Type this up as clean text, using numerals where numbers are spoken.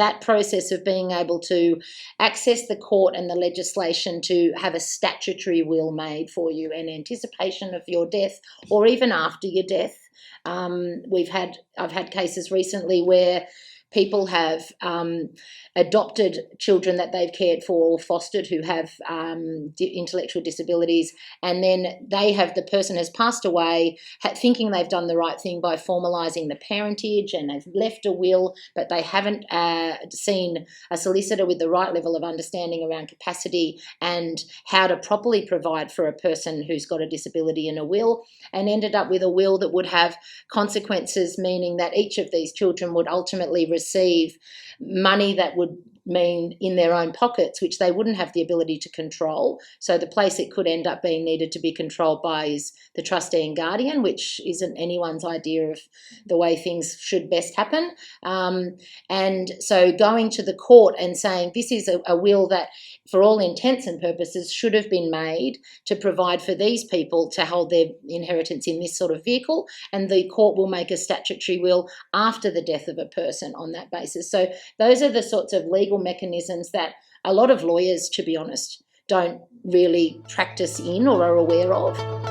that process of being able to access the court and the legislation to have a statutory will made for you in anticipation of your death or even after your death. I've had cases recently where people have adopted children that they've cared for or fostered who have intellectual disabilities, and then the person has passed away thinking they've done the right thing by formalising the parentage, and they've left a will, but they haven't seen a solicitor with the right level of understanding around capacity and how to properly provide for a person who's got a disability in a will, and ended up with a will that would have consequences, meaning that each of these children would ultimately receive money that would mean in their own pockets, which they wouldn't have the ability to control. So the place it could end up being needed to be controlled by is the trustee and guardian, which isn't anyone's idea of the way things should best happen. And so going to the court and saying this is a will that for all intents and purposes should have been made to provide for these people to hold their inheritance in this sort of vehicle, and the court will make a statutory will after the death of a person on that basis. So those are the sorts of legal mechanisms that a lot of lawyers, to be honest, don't really practice in or are aware of.